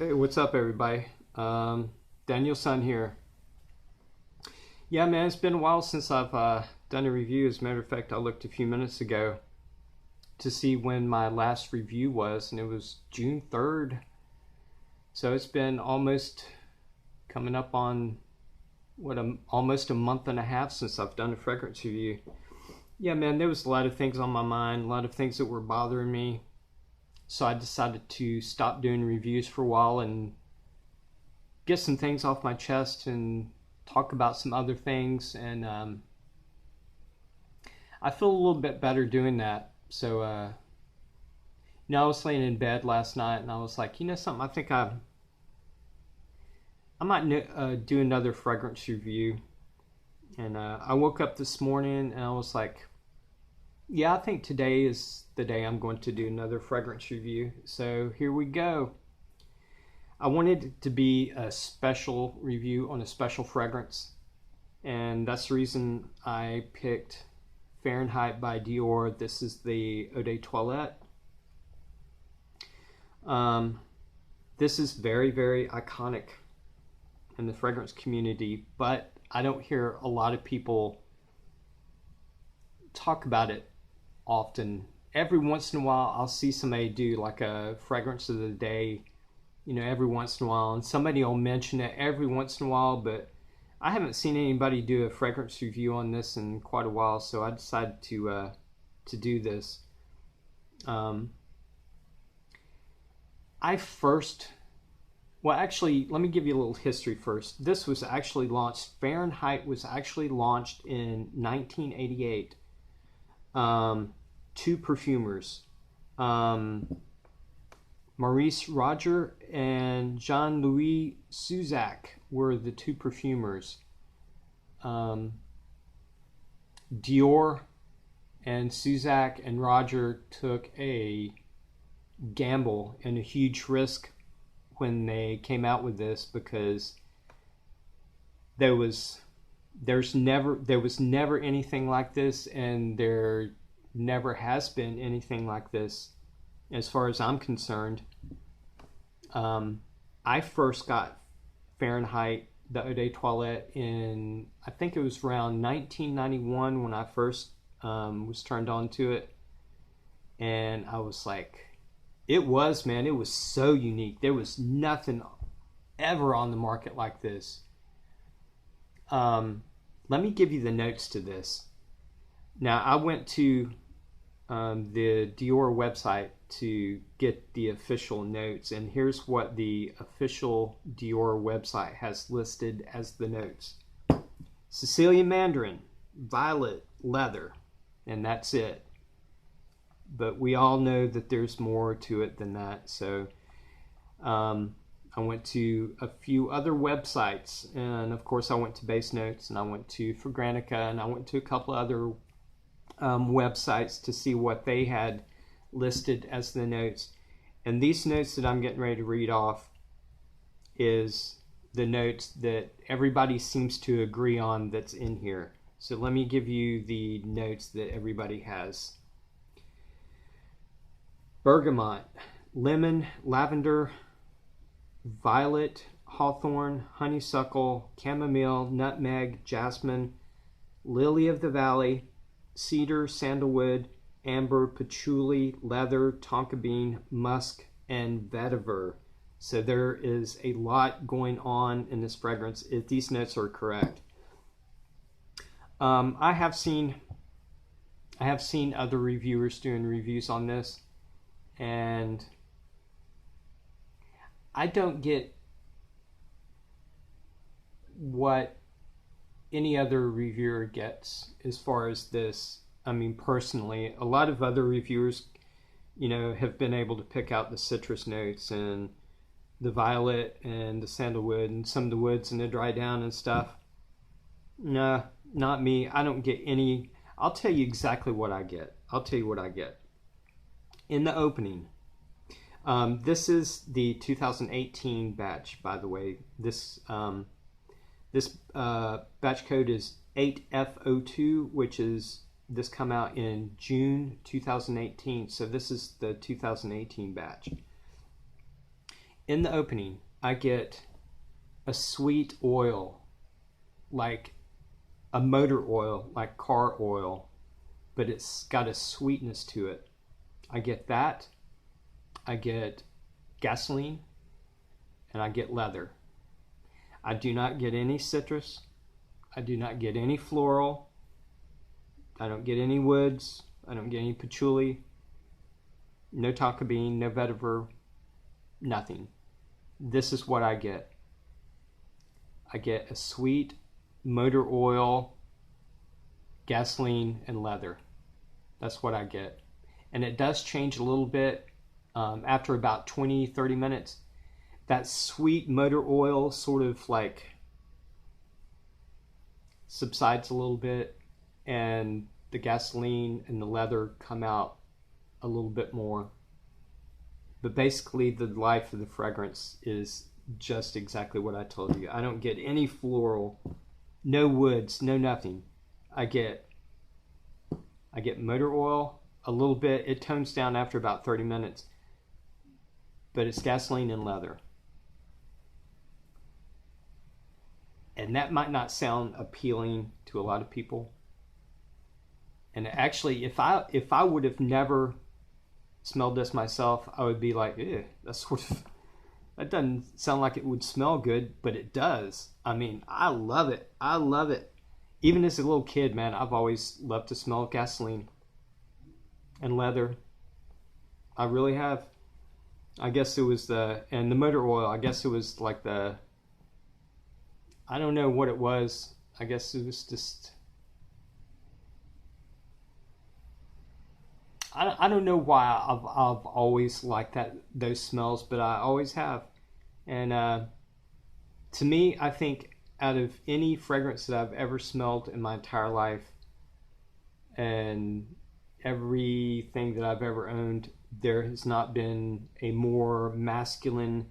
Hey, what's up, everybody? Daniel's son here. Yeah, man, it's been a while since I've done a review. As a matter of fact, I looked a few minutes ago to see when my last review was, and it was June 3rd. So it's been almost coming up on almost a month and a half since I've done a fragrance review. Yeah, man, there was a lot of things on my mind, a lot of things that were bothering me. So I decided to stop doing reviews for a while and get some things off my chest and talk about some other things. And I feel a little bit better doing that. So, I was laying in bed last night and I was like, you know something, I think I might do another fragrance review. And I woke up this morning and I was like, yeah, I think today is the day I'm going to do another fragrance review. So here we go. I wanted it to be a special review on a special fragrance, and that's the reason I picked Fahrenheit by Dior. This is the Eau de Toilette. This is very, very iconic in the fragrance community, but I don't hear a lot of people talk about it often. Every once in a while I'll see somebody do like a fragrance of the day, every once in a while, and somebody will mention it every once in a while, but I haven't seen anybody do a fragrance review on this in quite a while, so I decided to do this. I first actually, let me give you a little history first. This was actually launched, Fahrenheit was actually launched in 1988. Two perfumers, Maurice Roger and Jean-Louis Suzak were the two perfumers. Dior and Suzak and Roger took a gamble and a huge risk when they came out with this, because there was never anything like this, and there never has been anything like this as far as I'm concerned. I first got Fahrenheit, the Eau de Toilette, in, I think it was around 1991 when I first was turned on to it. And I was like, it was so unique. There was nothing ever on the market like this. Let me give you the notes to this. Now, I went to the Dior website to get the official notes, and here's what the official Dior website has listed as the notes. Sicilian Mandarin, violet, leather, and that's it. But we all know that there's more to it than that, so I went to a few other websites, and of course I went to Base Notes, and I went to Fragrantica, and I went to a couple of other websites to see what they had listed as the notes. And these notes that I'm getting ready to read off is the notes that everybody seems to agree on that's in here. So let me give you the notes that everybody has. Bergamot, lemon, lavender, violet, hawthorn, honeysuckle, chamomile, nutmeg, jasmine, lily of the valley, cedar, sandalwood, amber, patchouli, leather, tonka bean, musk, and vetiver. So there is a lot going on in this fragrance if these notes are correct. I have seen other reviewers doing reviews on this, and I don't get what any other reviewer gets as far as this. I mean, personally, a lot of other reviewers, have been able to pick out the citrus notes and the violet and the sandalwood and some of the woods and the dry down and stuff. Nah, not me. I don't get any. I'll tell you exactly what I get. In the opening, this is the 2018 batch, by the way. This batch code is 8F02, which is, this come out in June 2018. So this is the 2018 batch. in the opening, I get a sweet oil, like a motor oil, like car oil, but it's got a sweetness to it. I get that. I get gasoline, and I get leather. I do not get any citrus. I do not get any floral. I don't get any woods. I don't get any patchouli. No tonka bean, no vetiver, nothing. This is what I get. I get a sweet motor oil, gasoline, and leather. That's what I get. And it does change a little bit after about 20-30 minutes. That sweet motor oil sort of like subsides a little bit, and the gasoline and the leather come out a little bit more. But basically the life of the fragrance is just exactly what I told you. I don't get any floral, no woods, no nothing. I get motor oil a little bit. It tones down after about 30 minutes, but it's gasoline and leather. And that might not sound appealing to a lot of people. And actually, if I would have never smelled this myself, I would be like, eh, that doesn't sound like it would smell good, but it does. I mean, I love it. I love it. Even as a little kid, man, I've always loved to smell gasoline and leather. I really have. I guess it was the motor oil, I guess it was like I don't know what it was. I guess it was just, I don't know why I've always liked those smells, but I always have. And to me, I think out of any fragrance that I've ever smelled in my entire life, and everything that I've ever owned, there has not been a more masculine,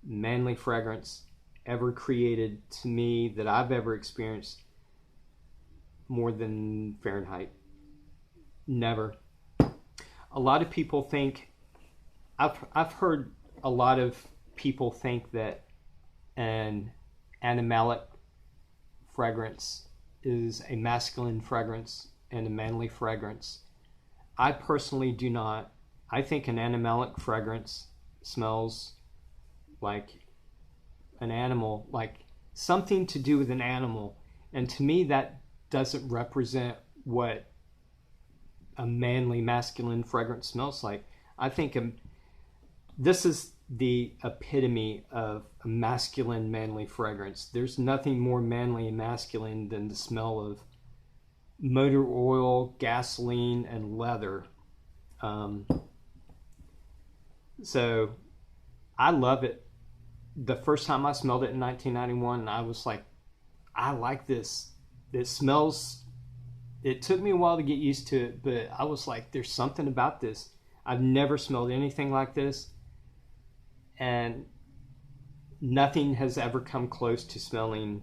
manly fragrance ever created to me that I've ever experienced more than Fahrenheit. Never. A lot of people think, I've heard a lot of people think that an animalic fragrance is a masculine fragrance and a manly fragrance. I personally do not. I think an animalic fragrance smells like an animal, like something to do with an animal. And to me, that doesn't represent what a manly, masculine fragrance smells like. I think this is the epitome of a masculine, manly fragrance. There's nothing more manly and masculine than the smell of motor oil, gasoline, and leather. So I love it. The first time I smelled it in 1991, I was like, I like this. It smells, it took me a while to get used to it, but I was like, there's something about this. I've never smelled anything like this, and nothing has ever come close to smelling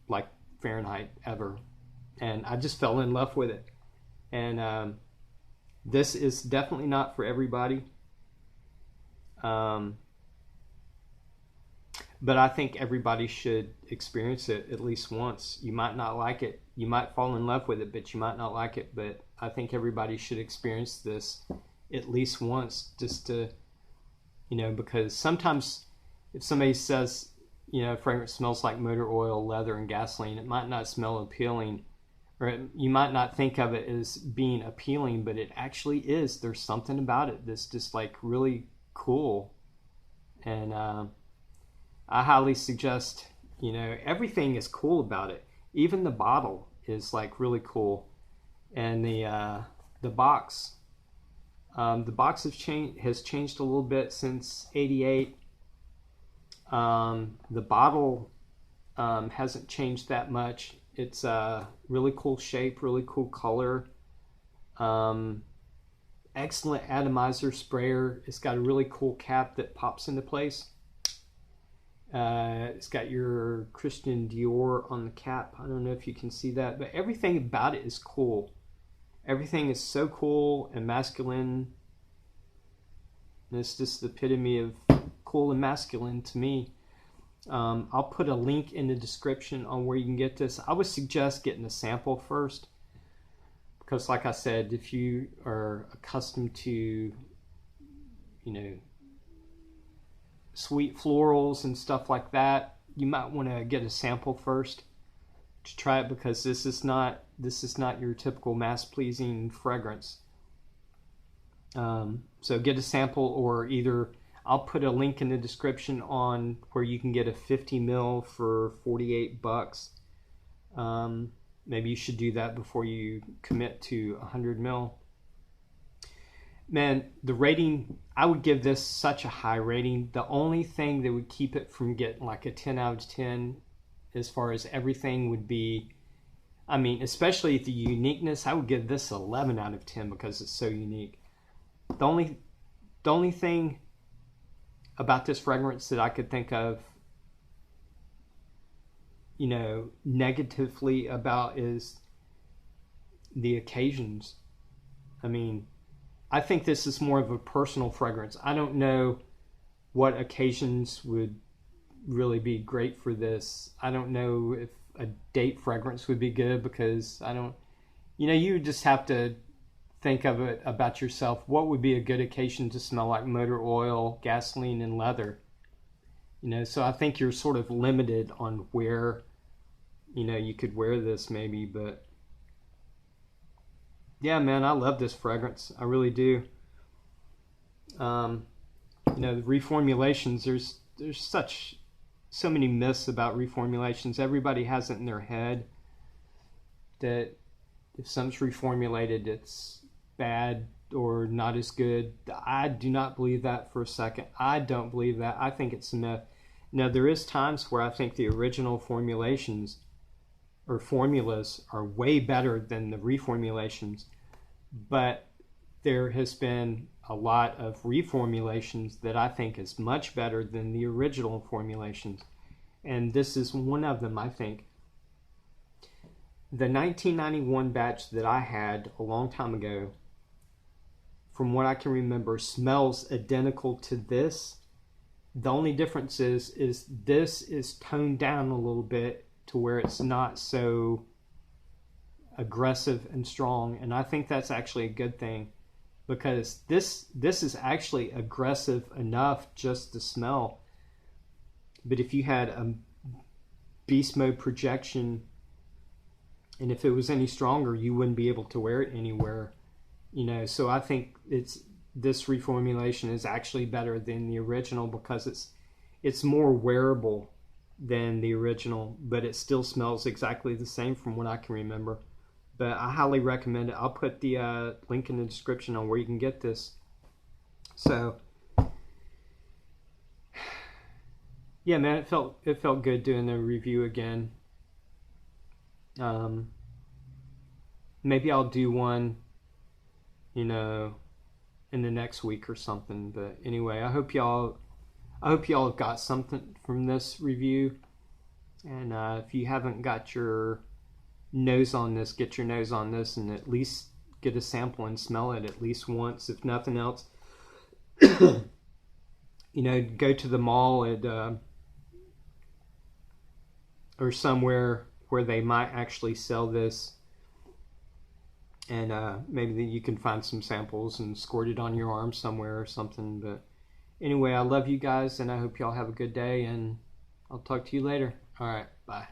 like Fahrenheit ever. And I just fell in love with it. And this is definitely not for everybody. But I think everybody should experience it at least once. You might not like it. You might fall in love with it, but you might not like it. But I think everybody should experience this at least once, just to, because sometimes if somebody says, fragrance smells like motor oil, leather, and gasoline, it might not smell appealing, or you might not think of it as being appealing, but it actually is. There's something about it that's just like really cool. And I highly suggest, everything is cool about it. Even the bottle is like really cool. And the box has changed a little bit since '88. The bottle hasn't changed that much. It's a really cool shape, really cool color. Excellent atomizer sprayer. It's got a really cool cap that pops into place. It's got your Christian Dior on the cap. I don't know if you can see that, but everything about it is cool. Everything is so cool and masculine. And it's just the epitome of cool and masculine to me. I'll put a link in the description on where you can get this. I would suggest getting a sample first, because like I said, if you are accustomed to, you know, sweet florals and stuff like that, you might want to get a sample first to try it, because this is not your typical mass-pleasing fragrance. So get a sample, or either I'll put a link in the description on where you can get a 50 ml for $48. Maybe you should do that before you commit to 100 ml. Man, the rating, I would give this such a high rating. The only thing that would keep it from getting like a 10 out of 10 as far as everything would be, I mean, especially the uniqueness, I would give this 11 out of 10 because it's so unique. The only thing about this fragrance that I could think of, you know, negatively about is the occasions. I mean, I think this is more of a personal fragrance. I don't know what occasions would really be great for this. I don't know if a date fragrance would be good, because I don't, you know, you just have to think of it about yourself. What would be a good occasion to smell like motor oil, gasoline, and leather? You know, so I think you're sort of limited on where, you know, you could wear this maybe. But yeah, man, I love this fragrance. I really do. You know, the reformulations, there's so many myths about reformulations. Everybody has it in their head that if something's reformulated, it's bad or not as good. I do not believe that for a second. I don't believe that. I think it's a myth. Now, there is times where I think the original formulations or formulas are way better than the reformulations, but there has been a lot of reformulations that I think is much better than the original formulations, and this is one of them, I think. The 1991 batch that I had a long time ago, from what I can remember, smells identical to this. The only difference is this is toned down a little bit to where it's not so aggressive and strong, and I think that's actually a good thing, because this is actually aggressive enough just to smell. But if you had a beast mode projection, and if it was any stronger, you wouldn't be able to wear it anywhere, you know. So I think this reformulation is actually better than the original, because it's more wearable than the original, but it still smells exactly the same from what I can remember. But I highly recommend it. I'll put the link in the description on where you can get this. So yeah, man, it felt good doing the review again. Maybe I'll do one, you know, in the next week or something. But anyway, I hope y'all have got something from this review. And if you haven't got your nose on this, get your nose on this, and at least get a sample and smell it at least once, if nothing else. You know, go to the mall or somewhere where they might actually sell this, and maybe you can find some samples and squirt it on your arm somewhere or something. But anyway, I love you guys, and I hope y'all have a good day, and I'll talk to you later. All right, bye.